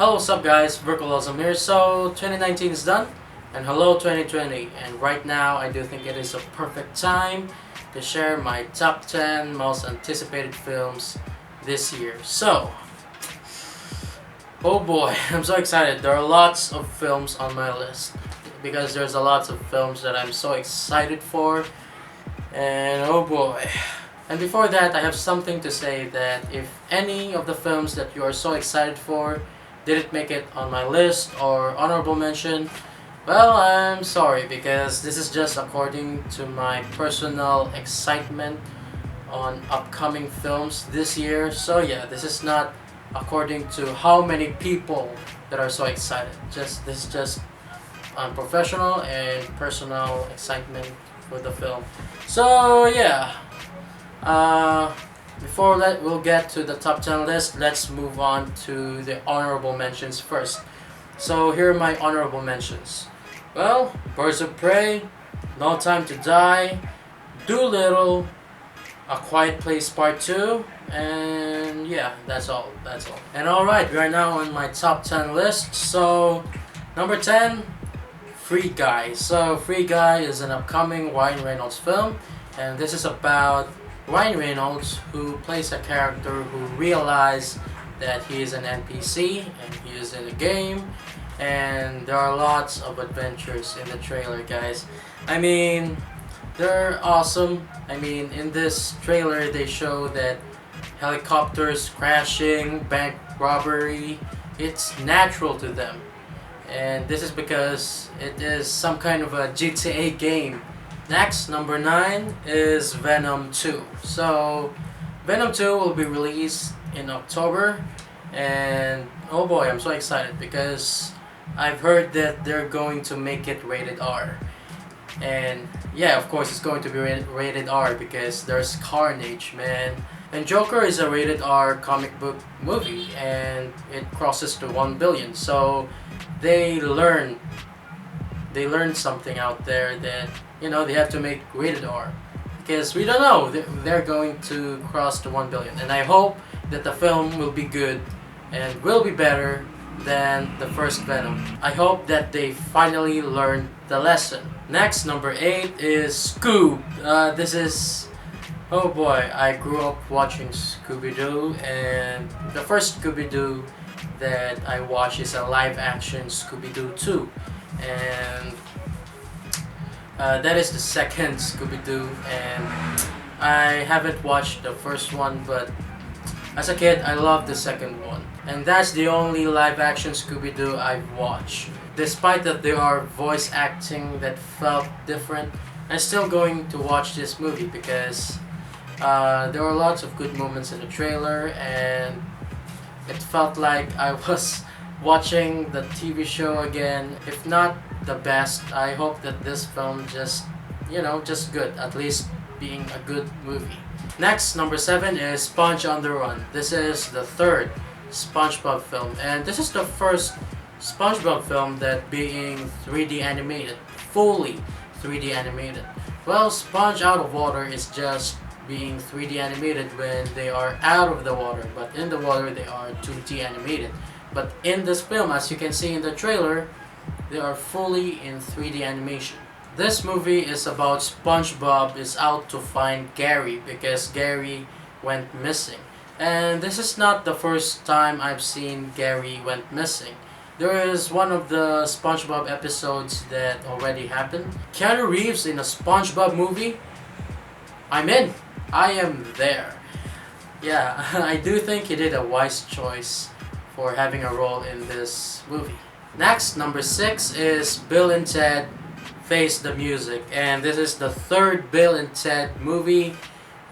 Hello, what's up guys, Virtualism here. So 2019 is done and hello 2020, and right now I do think it is a perfect time to share my top 10 most anticipated films this year. So, oh boy, I'm so excited. There are lots of films on my list because there's a lot of films that I'm so excited for, and oh boy. And before that, I have something to say that if any of the films that you are so excited for didn't make it on my list or honorable mention, well, I'm sorry, because this is just according to my personal excitement on upcoming films this year. So yeah, this is not according to how many people that are so excited. This is just professional and personal excitement for the film. So yeah, before we'll get to the top 10 list, let's move on to the honorable mentions first. So here are my honorable mentions. Well, Birds of Prey, No Time to Die, Doolittle, A Quiet Place Part 2, and yeah, that's all. And alright, we are now on my top 10 list. So, number 10, Free Guy. So, Free Guy is an upcoming Ryan Reynolds film, and this is about Ryan Reynolds, who plays a character who realized that he is an NPC and he is in a game, and there are lots of adventures in the trailer, guys. I mean, they're awesome. I mean, in this trailer they show that helicopters crashing, bank robbery, it's natural to them. And this is because it is some kind of a GTA game. Next, number 9 is Venom 2. So, Venom 2 will be released in October, and oh boy, I'm so excited because I've heard that they're going to make it rated R. And yeah, of course it's going to be rated R because there's carnage, man. And Joker is a rated R comic book movie, and it crosses to 1 billion. So, they learned something out there that, you know, they have to make rated R, because we don't know, they're going to cross the 1 billion, and I hope that the film will be good and will be better than the first Venom. I hope that they finally learned the lesson. Next, number 8 is Scoob. This is, oh boy, I grew up watching Scooby-Doo, and the first Scooby-Doo that I watched is a live action Scooby-Doo 2, and that is the second Scooby-Doo, and I haven't watched the first one, but as a kid I loved the second one, and that's the only live action Scooby-Doo I've watched. Despite that there are voice acting that felt different, I'm still going to watch this movie because there were lots of good moments in the trailer, and it felt like I was watching the TV show again. If not the best, I hope that this film just good, at least being a good movie. Next, number 7 is Sponge on the Run. This is the third SpongeBob film, and this is the first SpongeBob film that being 3D animated, fully 3D animated. Well, Sponge out of water is just being 3D animated when they are out of the water, but in the water they are 2D animated. But in this film, as you can see in the trailer, they are fully in 3D animation. This movie is about SpongeBob is out to find Gary because Gary went missing. And this is not the first time I've seen Gary went missing. There is one of the SpongeBob episodes that already happened. Keanu Reeves in a SpongeBob movie? I'm in. I am there. Yeah, I do think he did a wise choice for having a role in this movie. Next, number 6 is Bill and Ted Face the Music, and this is the third Bill and Ted movie,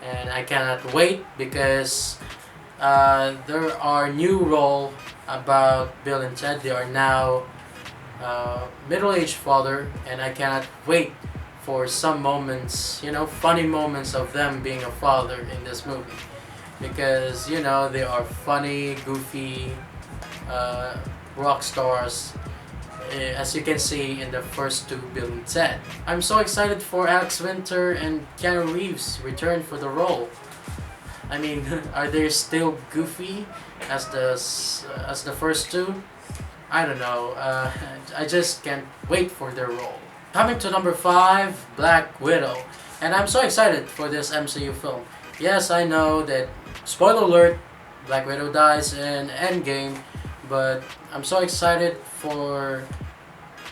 and I cannot wait because there are new role about Bill and Ted. They are now middle-aged father, and I cannot wait for some moments, funny moments of them being a father in this movie, because they are funny, goofy rock stars, as you can see in the first two Bill and Ted. I'm so excited for Alex Winter and Keanu Reeves return for the role. I mean, are they still goofy as the first two? I don't know. I just can't wait for their role. Coming to number 5, Black Widow. And I'm so excited for this MCU film. Yes, I know that, spoiler alert, Black Widow dies in Endgame, but I'm so excited for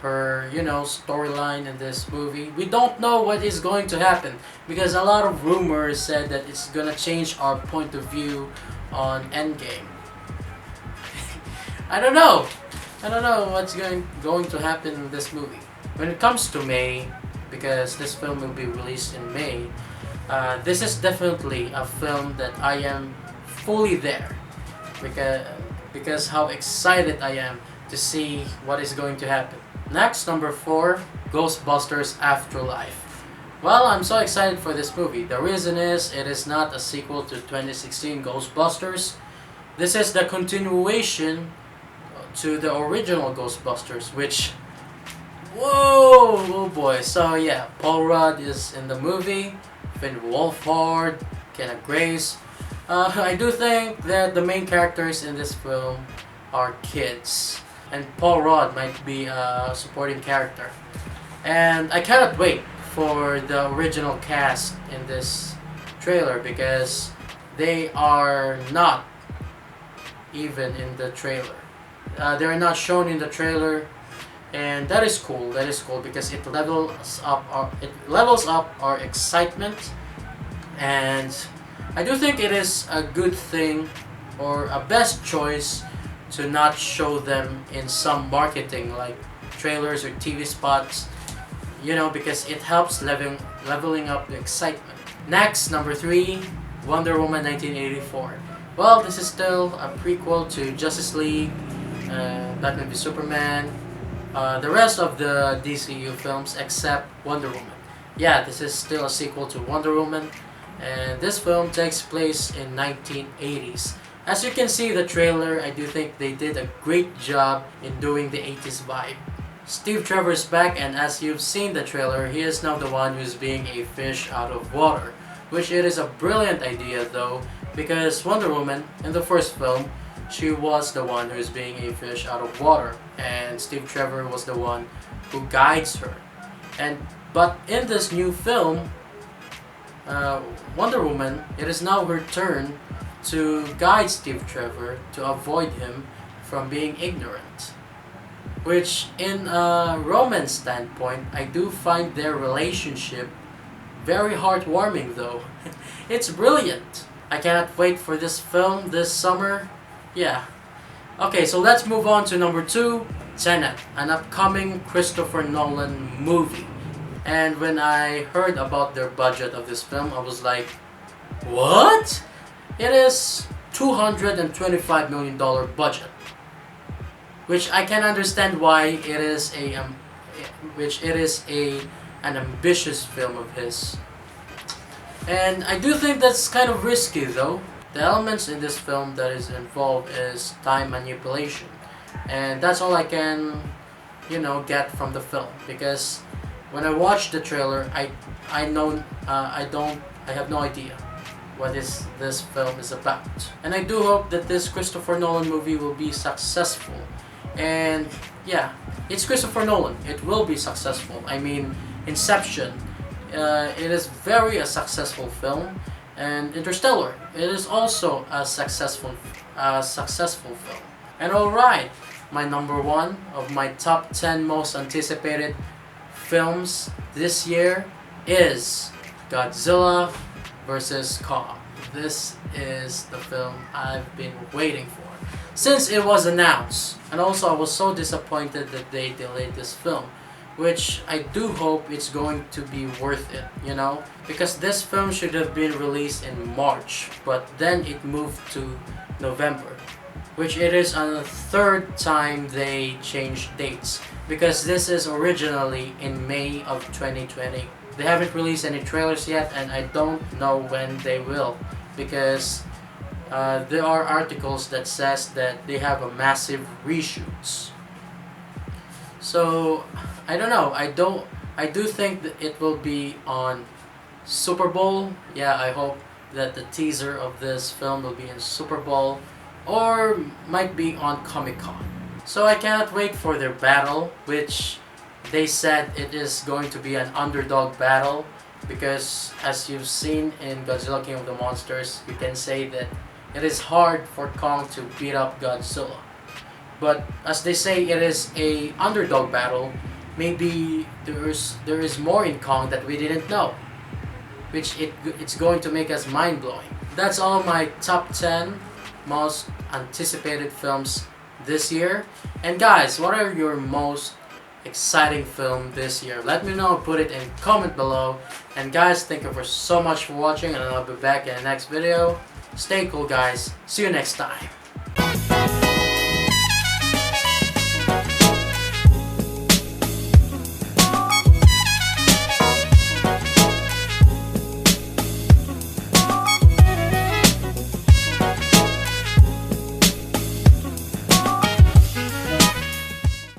her, storyline in this movie. We don't know what is going to happen because a lot of rumors said that it's gonna change our point of view on Endgame. I don't know. I don't know what's going to happen in this movie. When it comes to May, because this film will be released in May, this is definitely a film that I am fully there because how excited I am to see what is going to happen. Next, number 4, Ghostbusters Afterlife. Well, I'm so excited for this movie. The reason is it is not a sequel to 2016 Ghostbusters. This is the continuation to the original Ghostbusters, which, whoa, oh boy. So yeah, Paul Rudd is in the movie, Finn Wolfhard, Kenneth Grace. I do think that the main characters in this film are kids, and Paul Rudd might be a supporting character. And I cannot wait for the original cast in this trailer because they are not even in the trailer. They are not shown in the trailer, and that is cool. That is cool because it levels up our excitement, and I do think it is a good thing or a best choice to not show them in some marketing like trailers or TV spots, because it helps leveling up the excitement. Next, number 3, Wonder Woman 1984. Well, this is still a prequel to Justice League, Batman v Superman, the rest of the DCU films except Wonder Woman. Yeah, this is still a sequel to Wonder Woman, and this film takes place in 1980s. As you can see the trailer, I do think they did a great job in doing the 80s vibe. Steve Trevor is back, and as you've seen the trailer, he is now the one who's being a fish out of water, which it is a brilliant idea though, because Wonder Woman in the first film, she was the one who's being a fish out of water, and Steve Trevor was the one who guides her. But in this new film, Wonder Woman, it is now her turn to guide Steve Trevor to avoid him from being ignorant. Which, in a romance standpoint, I do find their relationship very heartwarming though. It's brilliant. I cannot wait for this film this summer. Yeah. Okay, so let's move on to number 2, Tenet, an upcoming Christopher Nolan movie. And when I heard about their budget of this film, I was like, what? It is $225 million budget, which I can understand why it is an ambitious film of his. And I do think that's kind of risky though. The elements in this film that is involved is time manipulation, and that's all I can, get from the film, because when I watched the trailer, I have no idea what this film is about. And I do hope that this Christopher Nolan movie will be successful. And yeah, it's Christopher Nolan. It will be successful. I mean, Inception, it is a successful film, and Interstellar, it is also a successful film. And alright, my number 1 of my top 10 most anticipated films this year is Godzilla vs. Kong. This is the film I've been waiting for since it was announced. And also I was so disappointed that they delayed this film, which I do hope it's going to be worth it, because this film should have been released in March, but then it moved to November, which it is on the 3rd time they changed dates, because this is originally in May of 2020. They haven't released any trailers yet, and I don't know when they will, because there are articles that says that they have a massive reshoots. So I don't know. I do think that it will be on Super Bowl. Yeah, I hope that the teaser of this film will be in Super Bowl, or might be on Comic-Con. So I cannot wait for their battle, which they said it is going to be an underdog battle, because as you've seen in Godzilla King of the Monsters, you can say that it is hard for Kong to beat up Godzilla. But as they say, it is a underdog battle. Maybe there is more in Kong that we didn't know, which it's going to make us mind blowing. That's all my top 10 most anticipated films this year. And guys, what are your most exciting film this year? Let me know, put it in comment below. And guys, thank you for so much for watching, and I'll be back in the next video. Stay cool guys, see you next time.